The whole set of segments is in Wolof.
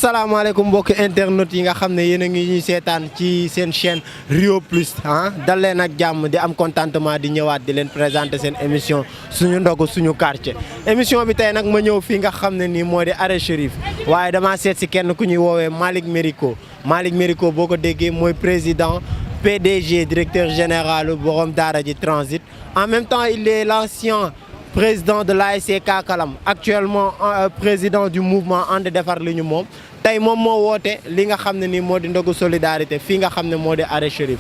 asalaamaaleykum mbokki internet yi nga xam ne yéen a ngi ñuy seetaan ci seen chaîne Rio Plus dal leen ak jàmm di am contentement di ñëwaat di leen présenter seen émission suñu ndogu suñu quartier. émission bi tey nag ma ñëw fii nga xam ne nii moo di arrêt Chérif waaye damaa seet si kenn ku ñuy woowee Malick Mérico Malick Mérico boo ko déggee mooy président PDG directeur général borom daara ji transit en même temps il est l'ancien président de l'ASC Kakalam actuellement président du mouvement And Defar li ñu moom tey moom moo woote li nga xam ne nii moo di ndogu solidarité fii nga xam ne moo di arrêt Chérif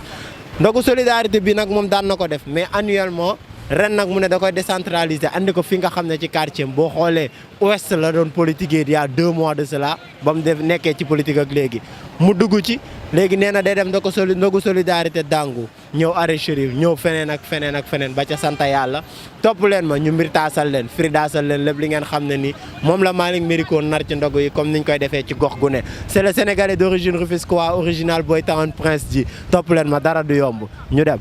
ndogu solidarité bi nag moom daan na ko def mais annuellement ren nag mu ne da koy décentraliser andi ko fi nga xam ne ci quartier boo xoolee ouest la doon politique il y a 2 mois de cela ba mu def nekkee ci politique ak léegi mu dugg ci léegi nee na day dem ndogu solidarité dangu ñëw arrêt Chérif ñëw feneen ak feneen ak feneen ba ca sant yàlla topp leen ma ñu mbir taasal leen firi daasal leen lépp li ngeen xam ne ni moom la Malick Mérico nar ci ndogu yi comme niñ koy defee ci gox gu ne c'est le Sénégalais d'origine rufisquois original Boy Town Prince ji topp leen ma dara du yomb ñu dem.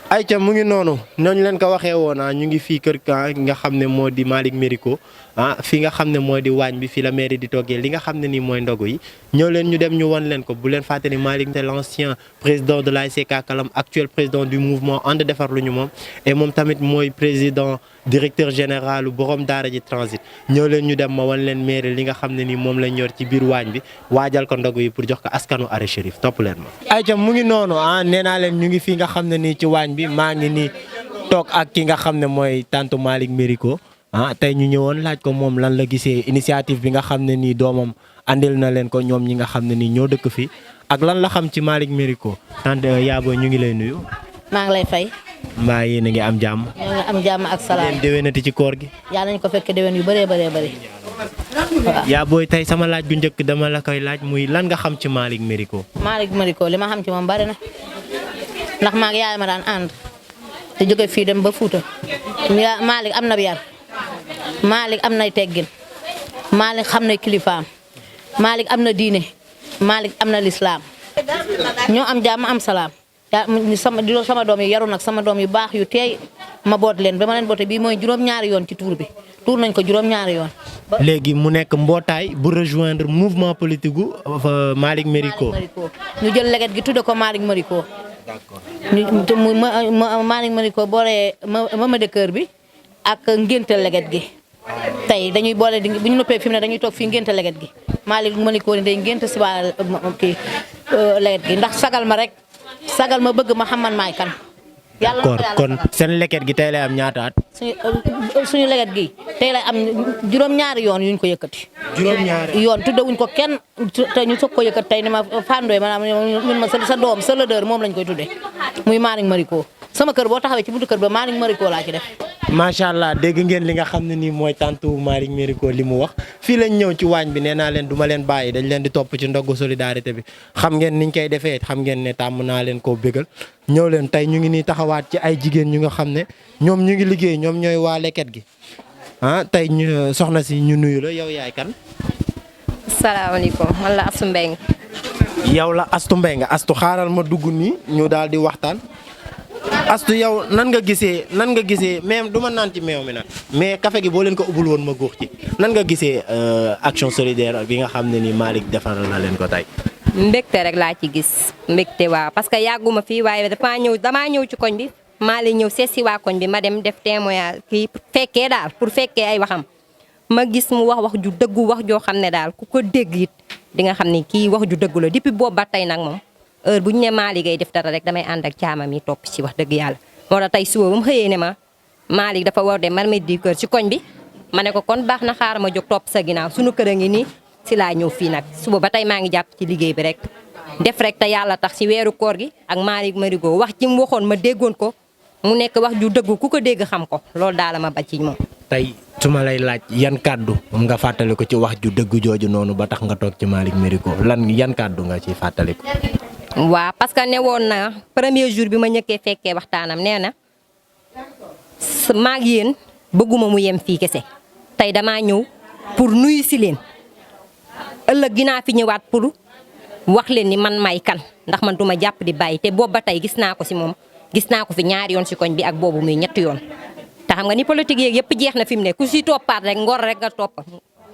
ayca mu ngi noonu nañu leen ko waxee woon ñu ngi fii kër nga xam ne moo di Malick Mérico fi nga xam ne moo di waañ bi fii la mairie di toggee li nga xam ne nii mooy ndogu yi ñëw leen ñu dem ñu wan leen ko bu leen fàtte ni Malick c'est l'ancien président de l'ASC Kakalam actuel président du mouvement And Defar lu ñu moom et moom tamit mooy président directeur général borom daara ji transit ñëw leen ñu dem ma wan leen mairie li nga xam ne nii moom lañ yor ci biir waañ bi waajal ko ndogu yi pour jox ko askanu arrêt Chérif topp leen ma. ayca mu ngi noonu nee naa leen ñu ngi fii nga xam ne nii ci waañ bi maa ngi nii toog ak ki nga xam ne mooy tantu Malick Mérico tey ñu ñëwoon laaj ko moom lan la gisee initiative bi nga xam ne nii doomam andil na leen ko ñoom ñi nga xam ne nii ñoo dëkk fii ak lan la xam ci Malick Mérico tante Yabo ñu ngi lay nuyu. maa ngi lay fay. mbaa yéen a ngi am jàmm. ñoo ngi am jàmm ak salaam. leen déwénati ci koor gi. yàlla nañu ko fekk déwén yu bëree bëree bëri. waaw Yabo tey sama laaj gu njëkk dama la koy laaj muy lan nga xam ci Malick Mérico. Malick Mérico li ma xam ci moom bari na ndax maa ngi yaay ma daan ànd te jóge fii dem ba Fuuta Malick am na yar Malick am nay teggin Malick xam na kilifaam Malick am na diine Malick am na lislaam ñoo am jàmm am salaam sama doom yi yaru nag sama doom yu baax yu teey ma boot leen ba ma leen boote bii mooy juróom-ñaari yoon ci tuur bi tuur nañ ko juróom-ñaari yoon. léegi mu nekk mbootaay bu rejoindre mouvement politique gu Malick Mérico. ñu jël leget gi tudde ko Malick Mérico. d'accord Malick Mérico boole ma dëkkër bi ak ngénte leget gi tey dañuy boole bu ñu noppee fi mu ne dañuy toog fii ngénte leget gi Malick Mérico ni day ngénte si waa kii leget gi ndax sagal ma rek sagal ma bëgg ma xam man maay kan. yàlla d'accord kon seen leget gi tey lay am ñaata at. suñu leget gi tey lay am juróom-ñaari yoon yuñ ko yëkkati. juróom-ñaari yoon tuddewuñ ko kenn te ñu soog ko yëkkati tey ni ma fàndooy maanaam ñun ma sa doom sa leader moom lañ koy tuddee muy Malick Mérico sama kër boo taxawee ci buntu kër ba Malick Mérico laa ci def. macha allah dégg ngeen li nga xam ne nii mooy tantu Malick Mérico li mu wax fii lañ ñëw ci waañ bi nee naa leen du ma leen bàyyi dañ leen di topp ci ndogu solidarité bi xam ngeen niñ koy defee xam ngeen ne tàmm naa leen koo bégal ñëw leen tey ñu ngi nii taxawaat ci ay jigéen ñu nga xam ne ñoom ñu ngi liggéey ñoom ñooy waa leket gi tey ñu soxna si ñu nuyu la yow yaay kan. salaamaaleykum man la Astou Mbengue. yow la Astou Mbengue Astou xaaral ma dugg nii ñu daal di waxtaan Astu yow nan nga gisee même du ma naan ci meew mi nag mais café gi boo leen ko ubbul woon ma guux ci nan nga gisee action solidaire bi nga xam ne ni Malick defaral na leen ko tey. mbégte rek laa ci gis mbégte waaw parce que yàgguma fii waaye damaa ñëw ci koñ bi Malick ñëw seet si waa koñ bi ma dem def témoignage kii fekkee daal pour fekkee ay waxam ma gis mu wax ju dëggu wax joo xam ne daal ku ko dégg it di nga xam ne kii wax ju dëggu la depuis boobu ba tey nag moom heure bu ñu ne Malick ngay def dara rek damay ànd ak caamam yi topp ci wax dëgg yàlla moo tax tey suba ba mu xëyee ne ma Malick dafa war de marmite du cœur ci koñ bi ma ne ko kon baax na xaaral ma jóg topp sa ginnaaw sunu kër a ngi nii si laa ñëw fii nag suba ba tey maa ngi jàpp ci liggéey bi rek def rek te yàlla tax ci weeru koor gi ak Malick Marigo wax ci mu waxoon ma déggoon ko mu nekk wax ju dëgg ku ko dégg xam ko loolu daal ma ba ci moom. tey su ma lay laaj yan kàddu nga fàttali ko ci wax ju dëgg jooju noonu ba tax nga toog ci Malick Marigo yan kàddu nga ciy fàttali ko. waaw parce que ne woon na premier jour bi ma ñëkkee fekkee waxtaanam nee na maag yéen bëgguma mu yem fii kese tey damaa ñëw pour nuyu si leen ëllëg dinaa fi ñëwaat pour wax leen ni man may kan ndax man duma jàpp di bàyyi te boobu ba tey gis naa ko si moom gis naa ko fi ñaari yoon si koñ bi ak boobu muy ñetti yoon te xam nga ni politique yeeg yëpp jeex na fi mu ne ku si toppaat rek ngor rek nga topp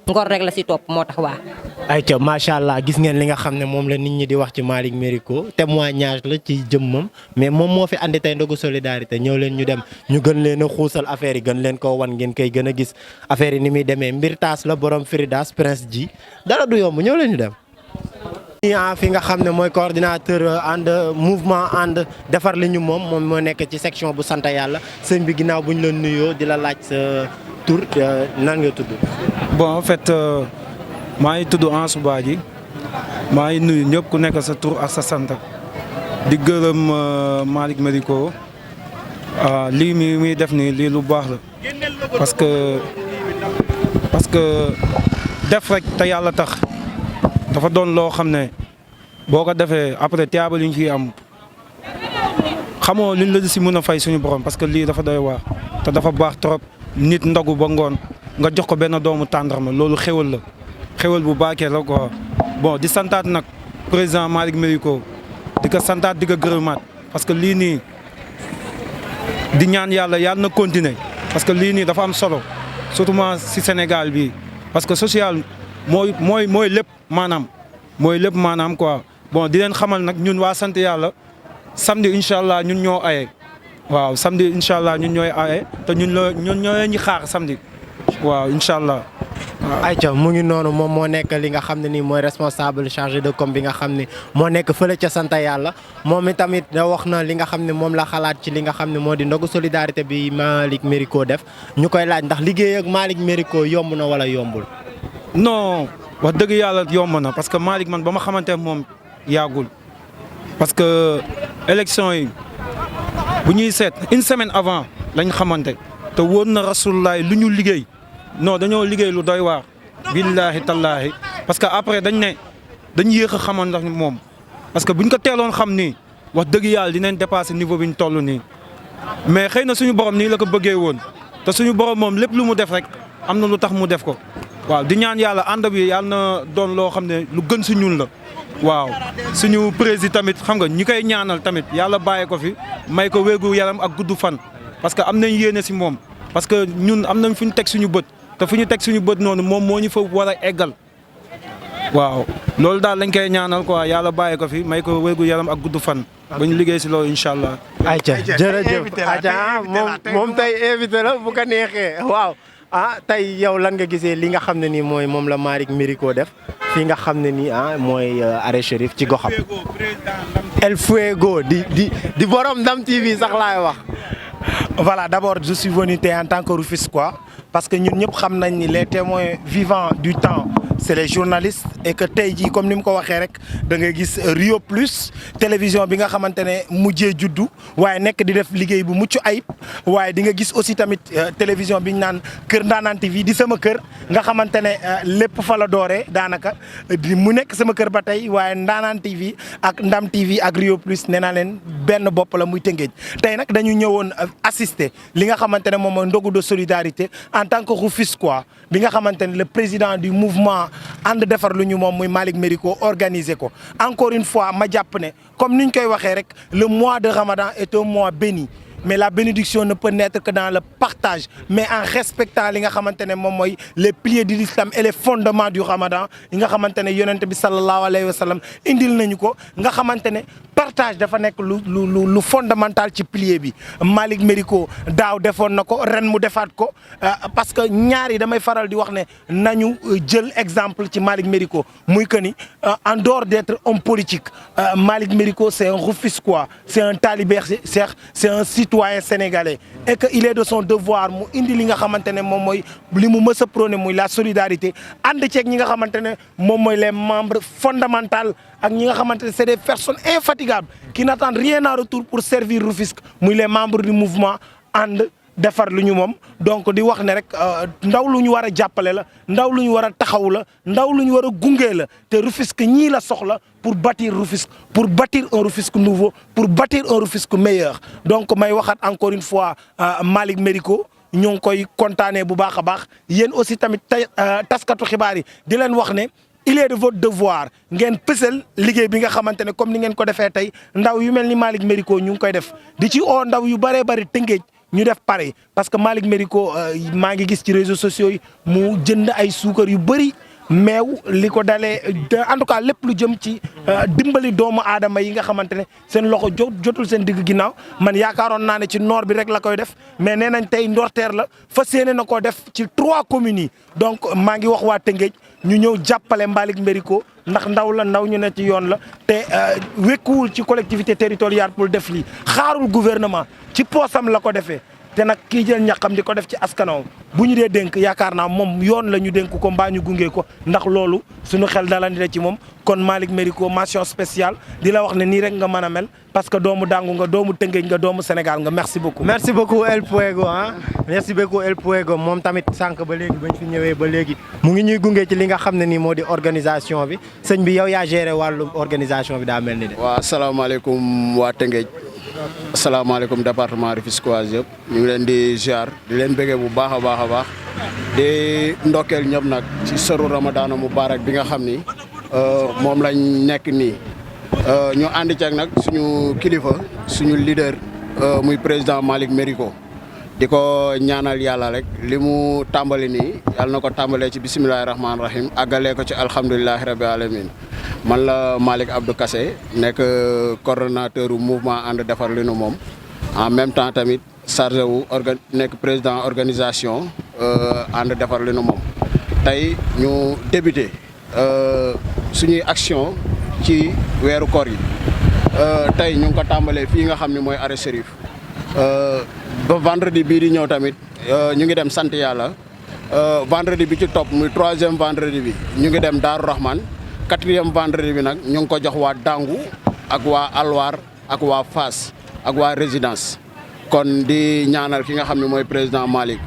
ngor rek la si topp moo tax waa. ayca macha allah gis ngeen li nga xam ne moom la nit ñi di wax ci Malick Marigo témoignage la ci jëmmam mais moom moo fi andi tey ndogu solidarité ñëw leen ñu dem ñu gën leen a xuusal affaire yi gën leen koo wan ngeen koy gën a gis affaire yi ni muy demee mbir taas la borom Firidas Prince ji dara du yomb ñëw leen ñu dem. fi nga xam ne mooy coordinateur ànd mouvement ànd defar li ñu moom moo nekk ci section bu sant yàlla sëñ bi ginnaaw bu ñu la nuyoo di la laaj sa tur nan nga tudd. bon en fait maa ngi tudd Ansou Badji maa ngi nuyu ñëpp ku nekk sa tur ak sa sant di gërëm Malick Marigo lii muy def nii lii lu baax la parce que def rek te yàlla tax dafa doon loo xam ne boo ko defee après tiyaaba li ñu ciy am xamoo liñ la si mën a fay suñu borom parce que lii dafa doy waar te dafa baax trop nit ndogu ba ngoon nga jox ko benn doomu tàndarma loolu xéwal la xéwal bu baakee la quoi bon di santaat nag président Malick Marigo di ko santaat di ko gërëmaat parce que lii nii di ñaan yàlla na continuer parce que lii nii dafa am solo surtout si Sénégal bi parce que social mooy lépp maanaam quoi bon di leen xamal nag ñun waa sant yàlla samedi incha allah ñun ñoo aye waaw samedi incha allah ñun ñooy aye te ñun ñoo ñu xaar samedi waaw incha allah. ayca mu ngi noonu moom moo nekk li nga xam ne nii mooy responsable chargé de com bi nga xam ne moo nekk fële ca sant yàlla moom itamit da wax na li nga xam ne moom la xalaat ci li nga xam ne moo di ndogu solidarité bi Malick Marigo def ñu koy laaj ndax liggéey ak Malick Marigo yomb na wala yombul. non wax dëgg yàlla yomb na parce que Malick man ba ma xamante moom yàggul parce que élection yi bu ñuy seet une semaine avant lañ xamante te wóor na rasulullah lu ñu liggéey non dañoo liggéey lu doy waar billaahi tallaahi parce que après dañ yéex a xamoon ndax moom parce que buñ ko teeloon xam nii wax dëgg yàlla dinañ dépasser niveau bi ñu toll nii mais xëy na suñu borom nii la ko bëggee woon te suñu borom moom lépp lu mu def rek am na lu tax mu def ko waaw di ñaan yàlla ànd bi yàlla na doon loo xam ne lu gën si ñun la waaw suñu président tamit xam nga ñi koy ñaanal tamit yàlla bàyyi ko fi may ko wéegu yaram ak gudd fan parce que am nañ yéene si moom parce que ñun am nañ fu ñu teg suñu bët te fu ñu teg suñu bët noonu moom moo ñu fa war a eggal waaw loolu daal lañ koy ñaanal quoi yàlla bàyyi ko fi may ko wéegu yaram ak gudd fan ba ñu liggéey si loolu incha allah. ayca jërëjëf ayca moom tey invité la bu ko neexee waaw. tey yow lan nga gisee li nga xam ne nii mooy moom la Malick Marigo def fii nga xam ne nii mooy arrêt Chérif ci goxam El Fuego di borom Ndam TV sax laay wax. Voilà, d'abord je suis venu en tant que Rufisquois parce que ñun ñëpp xam nañ ni les témoins vivants du temps c'est les journalistes et que tey jii comme ni mu ko waxee rek da ngay gis Rio Plus télévision bi nga xamante ne mujjee juddu waaye nekk di def liggéey bu mucc ayib waaye di nga gis aussi tamit télévision bi ñu naan Kër Ndaanaan TV di sama kër nga xamante ne lépp fa la dooree daanaka mu nekk sama kër ba tey waaye Ndaanaan TV ak Ndam TV ak Rio Plus nee naa leen benn bopp la muy Tëngéej tey nag dañu ñëwoon assister li nga xamante ne moom mooy ndogu de solidarité en tant que Rufisquois bi nga xamante ne le président du mouvement ànd defar lu ñu moom muy Malick Marigo organisé ko encore une fois ma jàpp ne comme ni ñu koy waxee rek le mois de Ramadan est un mois béni mais la bénédiction ne peut naître que dans le partage mais en respectant li nga xamante ne moom mooy les piliers de l'islam et les fondements du ramadan yi nga xamante ne yonent bi sallallahu alayhi wa sallam indil nañu ko nga xamante ne partage dafa nekk lu fondamental ci pilier bi. Malick Mérico daaw defoon na ko ren mu defaat ko parce que ñaar yi damay faral di wax ne nañu jël exemple ci Malick Mérico muy que ni en dehors d'être homme politique Malick Mérico c'est un Rufisquois c'est un talibé cheikh c'est un citoyen sénégalais et que il est de son devoir mu indi li nga xamante ne moom mooy li mu mës a prôné muy la solidarité ànd ceeg ñi nga xamante ne moom mooy les membres fondamentaux ak ñi nga xamante ne c'est des personnes infatigables qui n'attendent rien en retour pour servir Rufisque muy les membres du mouvement ànd defar lu ñu moom donc di wax ne rek ndaw lu ñu war a jàppale la ndaw lu ñu war a taxaw la ndaw lu ñu war a gunge la te Rufisque ñii la soxla pour bâtir Rufisque pour bâtir un Rufisque nouveau pour bâtir un Rufisque meilleur donc may waxaat encore une fois Malick Mérico ñoo ngi koy kontaanee bu baax a baax yéen aussi tamit taskatu xibaar yi di leen wax ne il est de votre devoir ngeen pësal liggéey bi nga xamante ne comme ni ngeen ko defee tey ndaw yu mel ni Malick Mérico ñu ngi koy def di ci oo ndaw yu bëree bëri Tëngéej ñu def pareil parce que Malick Mérico maa ngi gis ci réseaux sociaux yi mu jënd ay suukar yu bëri meew li ko dalee en tout cas lépp lu jëm ci dimbali doomu aadama yi nga xamante ne seen loxo jotul seen digg ginnaaw man yaakaaroon naa ne ci nord bi rek la koy def mais nee nañ tey ndorteer la fas yéene na koo def ci 3 communes yi donc maa ngi wax waa Tëngéej ñu ñëw jàppale Malick Mérico ndax ndaw la ndaw ñu ne ci yoon la te wekkuwul ci collectivité territoriale pour def lii xaarul gouvernement ci poosam la ko defee te nag kii jël ñaqam di ko def ci askanam bu ñu dee dénk yaakaar naa moom yoon la ñu dénk ko mbaa ñu gunge ko ndax loolu suñu xel dalandi na ci moom kon Malick Mérico mention spéciale di la wax ne nii rek nga mën a mel parce que doomu Dangu nga doomu Tëngéej nga doomu Sénégal nga merci beaucoup. merci beaucoup El Fuego ah merci beaucoup El Fuego moom tamit sànq ba léegi bañ fi ñëwee ba léegi mu ngi ñuy gunge ci li nga xam ne nii moo di organisation bi sëñ bi yow yaa géré wàllu organisation bi daa mel ni de. waaw asalaamaaleykum waa Tëngéej asalaamaaleykum département Rufisquois yëpp ñu ngi leen di ziar di leen bëggee bu baax a baax a baax di ndokkeel ñëpp nag ci sëru Ramadaan Mubarak bi nga xam ni moom lañ nekk nii ñu ànd ceeg nag suñu kilifa suñu leader muy président Malick Mérico di ko ñaanal yàlla rek li mu tàmbali nii yàlla na ko tàmbalee ci bisimilahi rahmaani rahim àggalee ko ci alhamdulilahi rabbi alamin man la Malick Abdou Kassé nekk coordonnateur mouvement ànd defar li nu moom en même temps tamit chargé wu nekk président organisation ànd defar li nu moom tey ñu débuté suñuy action ci weeru koor yi tey ñu ngi ko tàmbalee fii nga xam ne mooy arrêt Chérif ba vendredi bii di ñëw tamit ñu ngi dem sant yàlla vendredi bi ci topp muy 3e vendredi bi ñu ngi dem Daaru Rahman 4e vendredi bi nag ñu ngi ko jox waa Dangu ak waa Alwar ak waa Fass ak waa Résidence kon di ñaanal ki nga xam ne mooy président Malick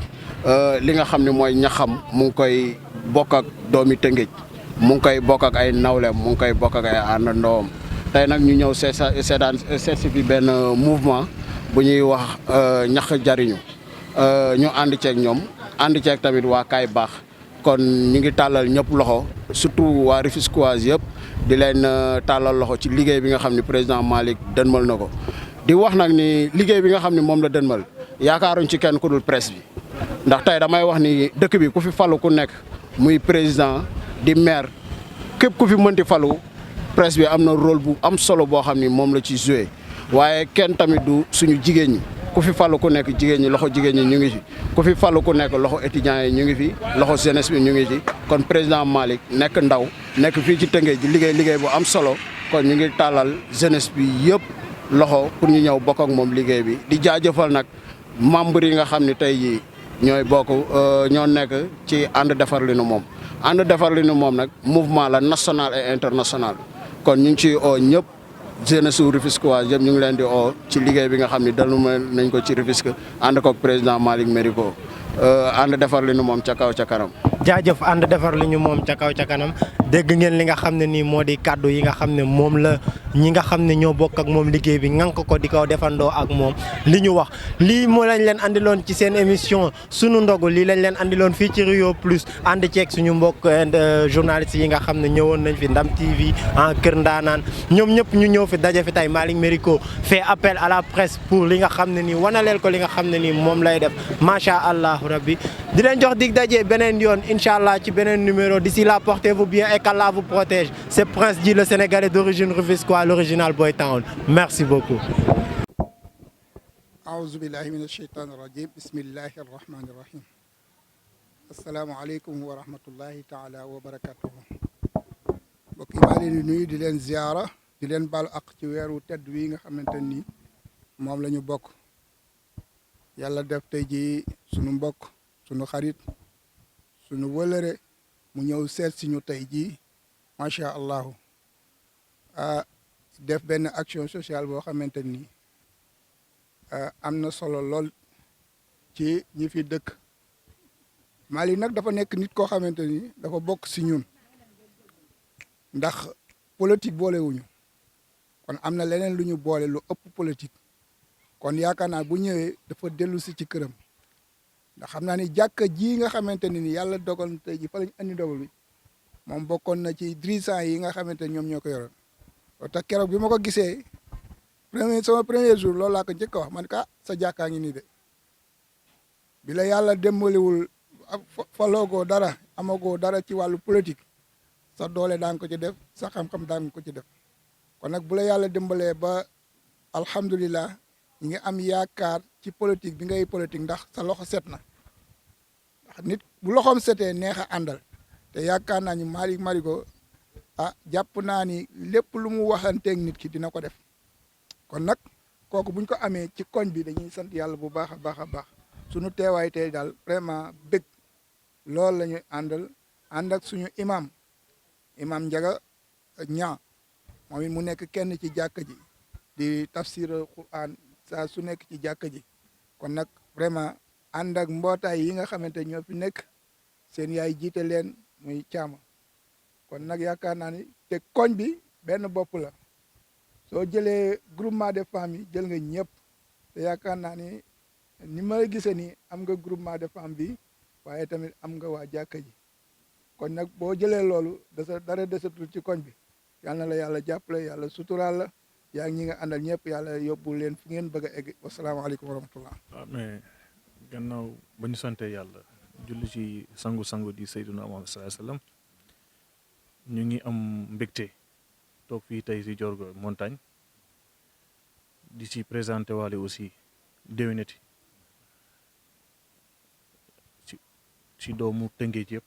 li nga xam ne mooy ñaxam mu ngi koy bokk ak doomi Tëngéej mu ngi koy bokk ak ay nawleem mu ngi koy bokk ak ay àndandoom tey nag ñu ñëw seet si fi benn mouvement bu ñuy wax ñax jariñu ñu ànd ceeg ñoom ànd ceeg tamit waa Kaay Baax kon ñu ngi tàllal ñëpp loxo surtout waa Rufisquois yëpp di leen tàllal loxo ci liggéey bi nga xam ne président Malick dënmal na ko di wax nag ni liggéey bi nga xam ne moom la dënmal yaakaaruñ ci kenn ku dul presse bi ndax tey damay wax ni dëkk bi ku fi falu ku nekk muy président di maire képp ku fi mënti falu presse bi am na rôle bu am solo boo xam ni moom la ci joué waaye kenn tamit du suñu jigéen ñi ku fi falu ku nekk jigéen ñi loxo jigéen ñi ñu ngi fi ku fi falu ku nekk loxo étudiants yi ñu ngi fi loxo jeunesse bi ñu ngi fi kon président Malick nekk ndaw nekk fii ci Tëngéej di liggéey bu am solo kon ñu ngi tàllal jeunesse bi yëpp loxo pour ñu ñëw bokk ak moom liggéey bi di jaajëfal nag membre yi nga xam ne tey jii ñooy bokk ñoo nekk ci ànd defar li nu moom ànd defar li nu moom nag mouvement la national et international kon ñu ngi ciy oo ñëpp jeunesse su Rufisquois yëpp ñu ngi leen di oo ci liggéey bi nga xam ne dalu nañ ko ci Rufisque ànd ko président Malick Mérico ànd defar li nu moom ca kaw ca kanam. jaajëf ànd defar li ñu moom ca kaw ca kanam dégg ngeen li nga xam ne nii moo di kàddu yi nga xam ne moom la ñi nga xam ne ñoo bokk ak moom liggéey bi ŋànk ko di ko defandoo ak moom li ñu wax lii moo lañ leen andiloon ci seen émission sunu ndogu lii lañ leen andiloon fii ci Rio Plus ànd ceeg suñu mbokk journalistes yi nga xam ne ñëwoon nañ fi Ndam TV Kër Ndaanaan ñoom ñëpp ñu ñëw fi daje fi tey Malick Mérico fait appel à la presse pour li nga xam ne nii wanaleel ko li nga xam ne nii moom lay def macha allah rabbi di leen jox dig daje beneen yoon incha allah ci beneen numéro d'ici là portez-vous bien et qu'Allah vous protège c'est Prince Dji le Sénégalais d'origine rufisquois l'original Boy Town merci beaucoup. أعوذ بالله من الشيطان الرجيم بسم الله الرحمن الرحيم السلام عليكم ورحمة الله تعالى وبركاته mbokk yi maa leen di nuyu di leen ziara di leen baalu ak ci weeru tedd wi nga xamante ni moom la ñu bokk yàlla def tey ji sunu mbokk sunu xarit sunu wëlëre mu ñëw seet si ñu tey jii macha allah def benn action sociale boo xamante ni am na solo lool ci ñi fi dëkk Malick nag dafa nekk nit koo xamante ni dafa bokk si ñun ndax politique boolewuñu kon am na leneen lu ñu boole lu ëpp politique kon yaakaar naa bu ñëwee dafa dellu si ci këram ndax xam naa ni jàkka ji nga xamante ni yàlla dogal na tey ji fa lañ andi dogal bi moom bokkoon na ci dirigeant yi nga xamante ni ñoom ñoo ko yoroon te keroog bi ma ko gisee sama premier jour loolu laa ko njëkk a wax man ka sa jàkkaa ngi nii de bi la yàlla dembaliwul faloogoo dara amagoo dara ci wàllu politique sa doole daan ko ci def sa xam-xam daan ko ci def kon nag bu la yàlla dimbalee ba alhamdulilah ñi ngi am yaakaar ci politique bi ngay politique ndax sa loxo set na ndax nit bu loxoom setee neex a àndal te yaakaar naa ni Malick Mérico jàpp naa ni lépp lu mu waxanteeg nit ki dina ko def kon nag kooku buñ ko amee ci koñ bi dañuy sant yàlla bu baax a baax a baax suñu teewaay tey daal vraiment bëgg loolu la ñuy ànd ak suñu imam Ndiaga Niang moom it mu nekk kenn ci jàkka ji di tafsir Quran saa su nekk ci jàkka ji kon nag vraiment ànd ak mbootaay yi nga xamante ñoo fi nekk seen yaay jiite leen muy caama kon nag yaakaar naa ni te koñ bi benn bopp la soo jëlee groupement de femmes yi jël nga ñëpp te yaakaar naa ni ma gisee ni am nga groupement de femmes bi waaye tamit am nga waa jàkka ji kon nag boo jëlee loolu dara desatul ci koñ bi yal na la yàlla jàppale yàlla suturaal la yaa ngi ñi nga àndal ñëpp yàlla yóbbu leen fu ngeen bëgg a egg wasalaamaaleykum wa rahmatullah. waaw mais gannaaw ba ñu sante yàlla julli ci sangu-sangu di Seydina Muhammad sallallahu alayhi wasallam ñu ngi am mbégte toog fii tey ci Diorgo montagne di ci présenté waale aussi déwénati ci doomu Tëngéej yëpp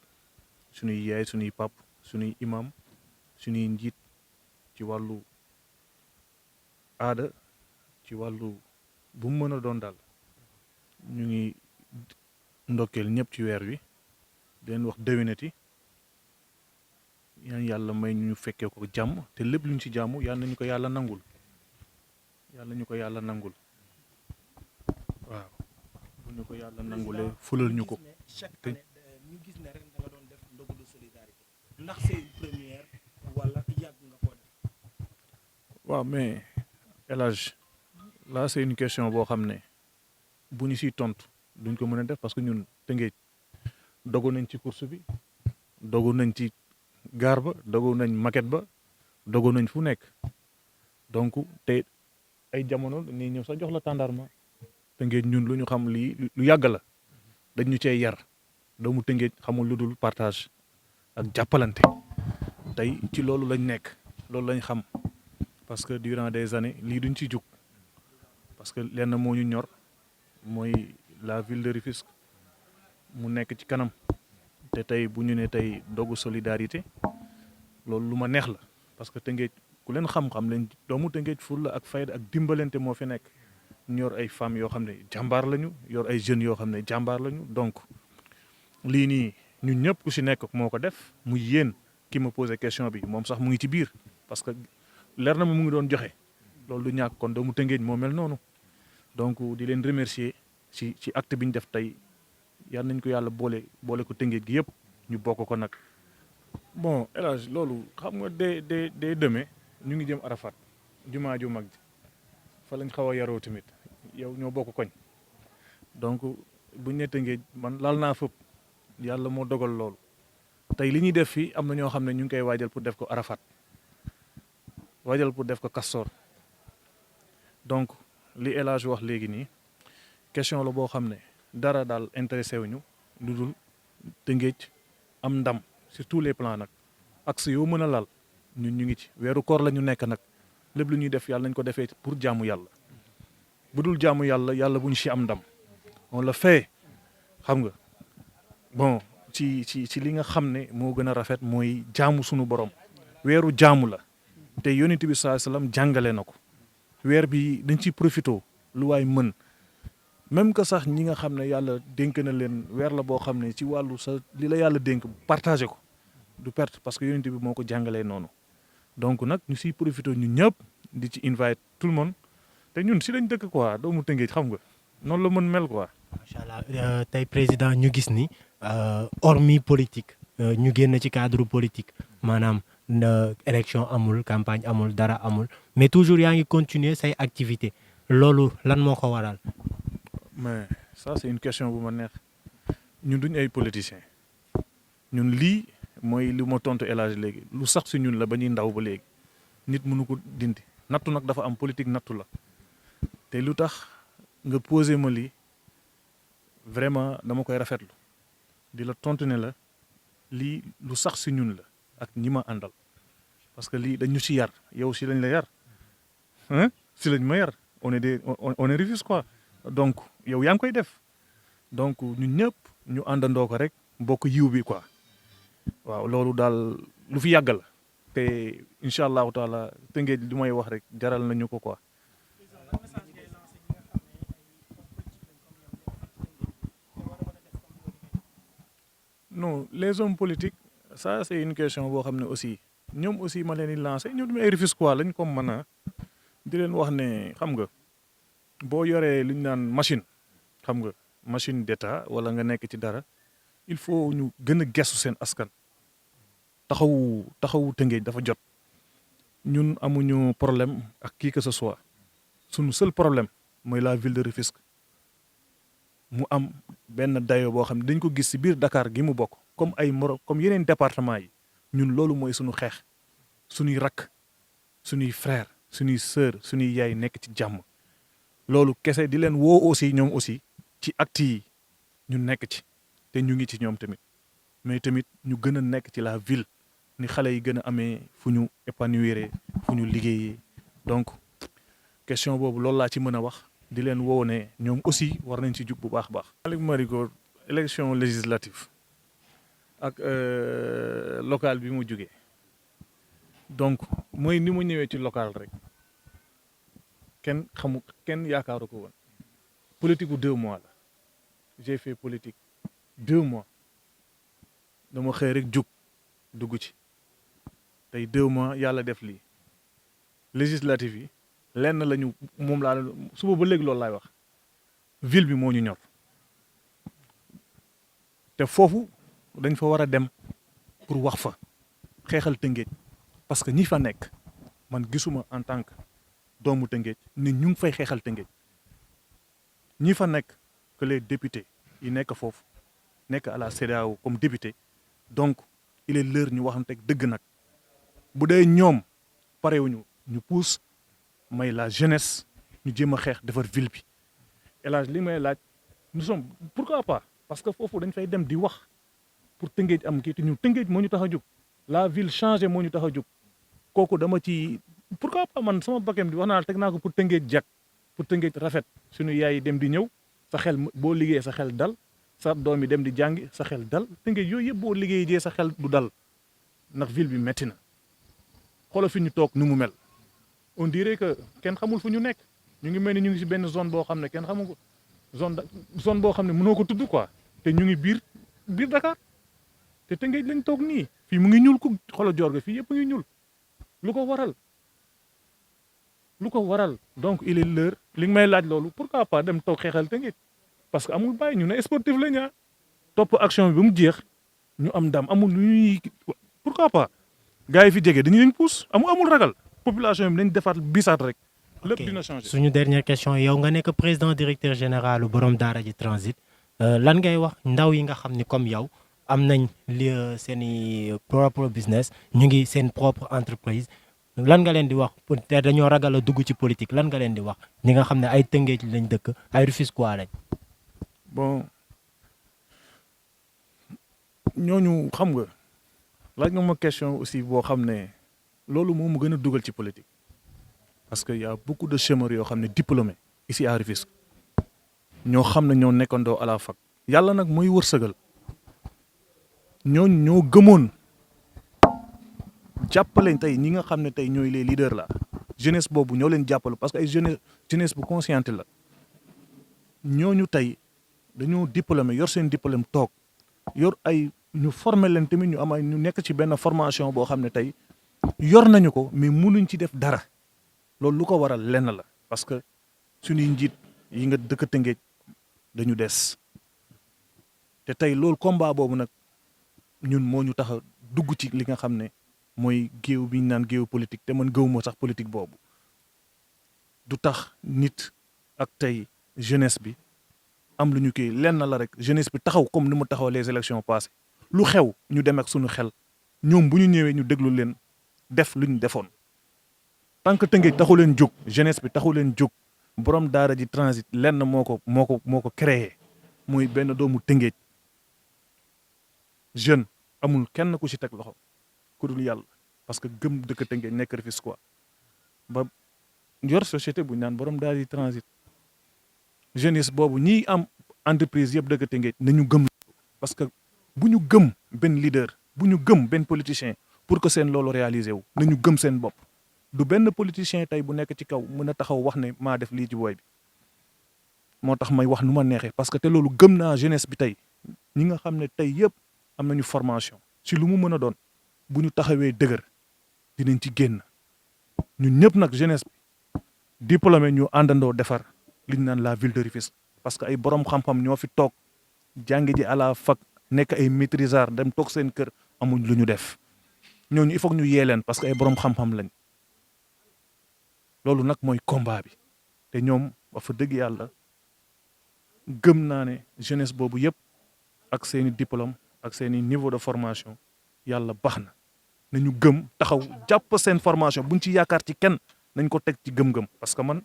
suñuy yaay suñuy pap suñuy imam suñuy njiit ci wàllu aada ci wàllu bu mu mën a doon daal ñu ngi ndokkeel ñëpp ci weer wi di leen wax déwénati yan yàlla may ñu fekkee ko jàmm te lépp luñ ci jàmm yàlla nañu ko yàlla nangul waaw bu ñu ko yàlla nangulee fulal ñu ko te ñu gis ne ren da nga doon def ndogalu solidarité ndax c'est une première wala yàgg nga ko def. waaw mais El Hadj là c'est une question boo xam ne bu ñu siy tontu duñ ko mën a def parce que ñun Tëngéej dogu nañ ci course bi dogu nañ ci gaar ba dogu nañ maquette ba dogu nañ fu nekk donc te ay jamono dañuy ñëw sax jox la tàndarma Tëngéej ñun lu ñu xam lii lu yàgg la dañ ñu cee yar doomu Tëngéej xamul lu dul partage ak jàppalante tey ci loolu lañ nekk loolu lañ xam parce que durant des années lii duñ ci jug parce que lenn moo ñu ñor mooy la ville de Rufisque mu nekk ci kanam te tey bu ñu ne tey dogu solidarité loolu lu ma neex la parce que Tëngéej ku leen xam-xam leen doomu Tëngéej fulla ak fayda ak dimbalante moo fi nekk ñu yor ay femmes yoo xam ne jàmbaar lañu yor ay jeunes yoo xam ne jàmbaar lañu donc lii nii ñun ñëpp ku si nekk moo ko def muy yéen ki ma posé question bi moom sax mu ngi ci biir parce que leer na ma mu ngi doon joxe loolu du ñàkk kon doomu Tëngéej moo mel noonu donc di leen remercier ci acte bi ñu def tey yal nañ ko yàlla boole ko Tëngéej gi yëpp ñu bokk ko nag bon El Hadj loolu xam nga dee demee ñu ngi jëm Arafat jumaa ju mag ji fa lañ xaw a yaroo tamit yow ñoo bokk koñ donc buñ ne Tëngéej man laal naa fëpp yàlla moo dogal loolu tey li ñuy def fii am na ñoo xam ne ñu ngi koy waajal pour def ko Arafat waajal pour def ko Castor donc li El Hadj wax léegi nii question la boo xam ne dara daal intéressé wuñu lu dul Tëngéej am ndam sur tous les plans nag axe yoo mën a laal ñun ñu ngi ci weeru koor la ñu nekk nag lépp lu ñuy def yàlla nañ ko defee pour jaamu yàlla bu dul jaamu yàlla yàlla bu ñu si am ndam on le fait xam nga bon ci li nga xam ne moo gën a rafet mooy jaamu sunu borom weeru jaamu la te yonent bi sallallahu alayhi wasallam jàngale na ko weer bi dañ ciy profité lu waay mën même que sax ñi nga xam ne yàlla dénk na leen weer la boo xam ne ci wàllu sa li la yàlla dénk partagé ko du perte parce que yonent bi moo ko jàngalee noonu donc nag ñu siy profité ñu ñëpp di ci invite tout le monde te ñun si lañ dëkk quoi doomu Tëngéej xam nga noonu la mën mel quoi. macha allah tey président ñu gis ni hormis politique ñu génn ci cadre politique maanaam élection amul campagne amul dara amul mais toujours yaa ngi continuer say activité loolu lan moo ko waral. mais ça c'est une question bu ma neex ñun duñ ay politiciens ñun lii mooy li ma tontu El Hadj léegi lu sax si ñun la ba ñuy ndaw ba léegi nit mënu ko dindi nattu nag dafa am politique nattu la te lu tax nga posé ma lii vraiment dama koy rafetlu di la tontu ne la lii lu sax si ñun la ak ñi ma àndal parce que lii dañu si yar yow si lañ la yar si lañ ma yar on est Rufisque quoi donc yow yaa ngi koy def donc ñun ñëpp ñu àndandoo ko rek bokk yiw bi quoi waaw loolu daal lu fi yàgg la te incha allahu taala Tëngéej li may wax rek jaral nañu ko quoi. non les hommes politiques ça c'est une question boo xam ne aussi ñoom aussi ma leen di lancer ñoom tamit ay Rufisquois lañ comme mën a di leen wax ne xam nga boo yoree li ñu naan machine xam nga machine d'état wala nga nekk ci dara il faut ñu gën a gestu seen askan taxawu Tëngéej dafa jot ñun amuñu problème ak qui que ce soit suñu seul problème mooy la ville de Rufisque mu am benn dayo boo xam ne dañ ko gis ci biir Dakar gi mu bokk comme ay comme yeneen département yi ñun loolu mooy suñu xeex suñuy rakk suñuy frère suñuy sœur suñuy yaay nekk ci jàmm loolu kese di leen woo aussi ñoom aussi ci actes yi ñu nekk ci te ñu ngi ci ñoom tamit mais tamit ñu gën a nekk ci la ville ni xale yi gën a amee fu ñu épanouir fu ñu liggéeyee donc question boobu loolu laa ci mën a wax di leen woo ne ñoom aussi war nañ ci jug bu baax a baax. Malick Marigo élection législative ak local bi mu jugee donc mooy ni mu ñëwee ci local rek kenn yaakaaru ko woon politique bu 2 mois la j'ai fait politique 2 mois dama xëy rek jug dugg ci tey 2 mois yàlla def lii législative yi lenn lañu moom laa suba ba léegi loolu laay wax ville bi moo ñu ñor te foofu dañ fa war a dem pour wax fa xeexal Tëngéej parce que ñi fa nekk man gisuma en tant que doomu Tëngéej ni ñu ngi fay xeexal Tëngéej ñi fa nekk que les députés yi nekk foofu nekk à la CEDEAO comme député donc il est l'heure ñu waxanteeg dëgg nag bu dee ñoom parewuñu ñu pousse may la jeunesse ñu jéem a xeex defar ville bi El Hadj li may laaj nous sommes pourquoi pas parce que foofu dañ fay dem di wax pour Tëngéej am kii te ñu Tëngéej moo ñu tax a jóg la ville changé moo ñu tax a jóg kooku dama ci pourquoi pas man sama bakkan bi wax naa teg naa ko pour Tëngéej jag pour Tëngéej rafet suñu yaay yi dem di ñëw sa xel boo liggéeyee sa xel dal sa doom yi dem di jàngi sa xel dal Tëngéej yooyu yëpp boo liggéey jee sa xel du dal ndax ville bi métti na xoolal fi ñu toog ni mu mel on dirait que kenn xamul fu ñu nekk ñu ngi mel ni ñu ngi ci benn zone boo xam ne kenn xamul ko zone boo xam ne mënoo ko tudd quoi te ñu ngi biir Dakar te Tëngéej lañ toog nii fii mu ngi ñuul ku xoolal joor ga fii yëpp ngi ñuul lu ko waral donc il est l'heure li nga may laaj loolu pourquoi pas dem toog xeexal Tëngéej parce que amul bàyyi ñu ne sportif la ñaa topp action bi ba mu jeex ñu am ndam amul lu ñuy pourquoi pas gars yi fi jege dañu leen pousse amul ragal population bi nañ defaat bisaat rek. lépp dina changer. suñu dernière question yow nga nekk président directeur général borom daara ji transit lan ngay wax ndaw yi nga xam ni comme yow am nañ li seen i propre business ñu ngi seen propre entreprise lan nga leen di wax te dañoo ragal a dugg ci politique lan nga leen di wax ñi nga xam ne ay Tëngéej lañ dëkk ay Rufisquois lañ. bon ñooñu xam nga laaj nga ma question aussi boo xam ne loolu moo mu gën a dugal ci politique parce que y a beaucoup de chômeurs yoo xam ne diplômés ici à Rufisque ñoo xam ne ñoo nekkandoo à la fac yàlla nag mooy wërsëgal ñooñu ñoo gëmoon jàppale tey ñi nga xam ne tey ñooy les leaders la jeunesse boobu ñoo leen jàppale parce que ay jeunesse bu consciente la ñooñu tey dañoo diplômé yor seen diplôme toog yor ay ñu former leen tamit ñu am ay ñu nekk ci benn formation boo xam ne tey yor nañu ko mais mënuñ ci def dara loolu lu ko waral lenn la parce que suñuy njiit yi nga dëkk Tëngéej dañu des te tey loolu combat boobu nag ñun moo ñu tax a dugg ci li nga xam ne mooy géew bi ñu naan géew politique te man gëwuma sax politique boobu du tax nit ak tey jeunesse bi am lu ñu kii lenn la rek jeunesse bi taxaw comme ni mu taxaw les élections passées lu xew ñu dem ak suñu xel ñoom bu ñu ñëwee ñu déglu leen def lu ñu defoon tant que Tëngéej taxu leen jóg jeunesse bi taxu leen jóg borom daara ji transit lenn moo ko créé muy benn doomu Tëngéej jeune amul kenn ku ci teg loxo ku dul yàlla parce que gëm dëkk Tëngéej nekk Rufisquois ba yor société bu ñu naan borom daara ji transit jeunesse boobu ñiy am entreprise yëpp dëkk Tëngéej nañu gëm parce que bu ñu gëm benn leader bu ñu gëm benn politicien pour que seen loolu réaliser wu nañu gëm seen bopp du benn politicien tey bu nekk ci kaw mën a taxaw wax ne maa def lii ci booy bi moo tax may wax nu ma neexee parce que te loolu gëm naa jeunesse bi tey ñi nga xam ne tey yëpp am nañu formation si lu mu mën a doon bu ñu taxawee dëgër dinañ ci génn ñun ñëpp nag jeunesse bi diplômé ñu àndandoo defar li ñu naan la ville de Rufisque parce que ay borom xam-xam ñoo fi toog jàngi ji à la fac nekk ay maîtrisards dem toog seen kër amuñ lu ñu def ñooñu il faut ñu yee leen parce que ay borom xam-xam lañ loolu nag mooy combat bi te ñoom wax fa dëgg yàlla gëm naa ne jeunesse boobu yëpp ak seeni diplôme ak seeni niveau de formation yàlla baax na nañu gëm taxaw jàpp seen formation buñ ci yaakaar ci kenn nañ ko teg ci gëm-gëm parce que man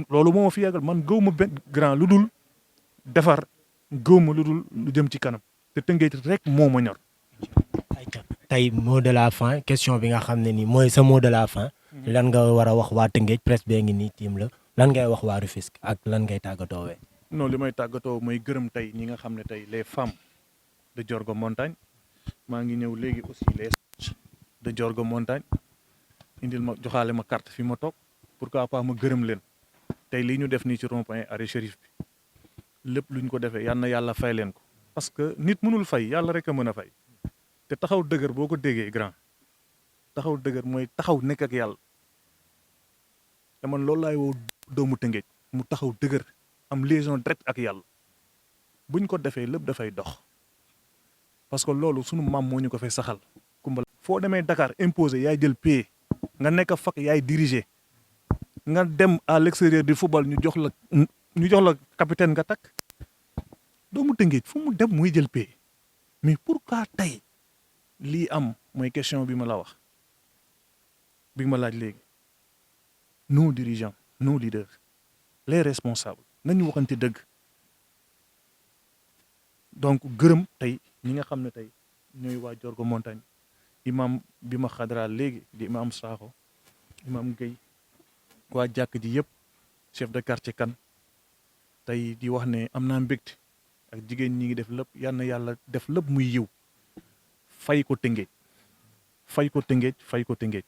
loolu moo ma fi yàggal man gëw ma benn grand lu dul defar gëw ma lu dul lu jëm ci kanam te Tëngéej rek moo ma ñor. tey mot de la fin question bi nga xam ne nii mooy sa mot de la fin. lan nga war a wax waa Tëngéej presse bee ngi nii tiim la lan ngay wax waa Rufisque ak lan ngay tàggatoowee. non li may tàggatoo mooy gërëm tey ñi nga xam ne tey les femmes de Diorgo Montagne maa ngi ñëw léegi aussi les de Diorgo Montagne indil ma joxaale ma carte fi ma toog pourquoi pas ma gërëm leen tey lii ñu def nii ci rond-point arrêt Chérif bi lépp luñ ko defee yal na yàlla fay leen ko parce que nit mënul fay yàlla rek a mën a fay te taxaw dëgër boo ko déggee grand taxaw dëgër mooy taxaw nekk ak yàlla te man loolu laay woo doomu Tëngéej mu taxaw dëgër am liaison direct ak yàlla buñ ko defee lépp dafay dox parce que loolu sunu maam moo ñu ko fay saxal kumbal foo demee Dakar imposé yaay jël paie nga nekk fak yaay diriger nga dem à l'extérieur du football ñu jox la capitaine nga takk doomu Tëngéej fu mu dem muy jël paie mais pourquoi tey lii am mooy question bi ma la wax bi ma laaj léegi nos dirigeants nos leaders les responsables nañu waxante dëgg donc gërëm tey ñi nga xam ne tey ñooy waa Diorgo Montagne imam bi ma xadra léegi di imam Sakho imam Guèye waa jàkk ji yëpp chef de quartier kan tey di wax ne am naa mbégte ak jigéen ñi ngi def lépp yal na yàlla def lépp muy yiw fay ko Tëngéej fay ko Tëngéej fay ko Tëngéej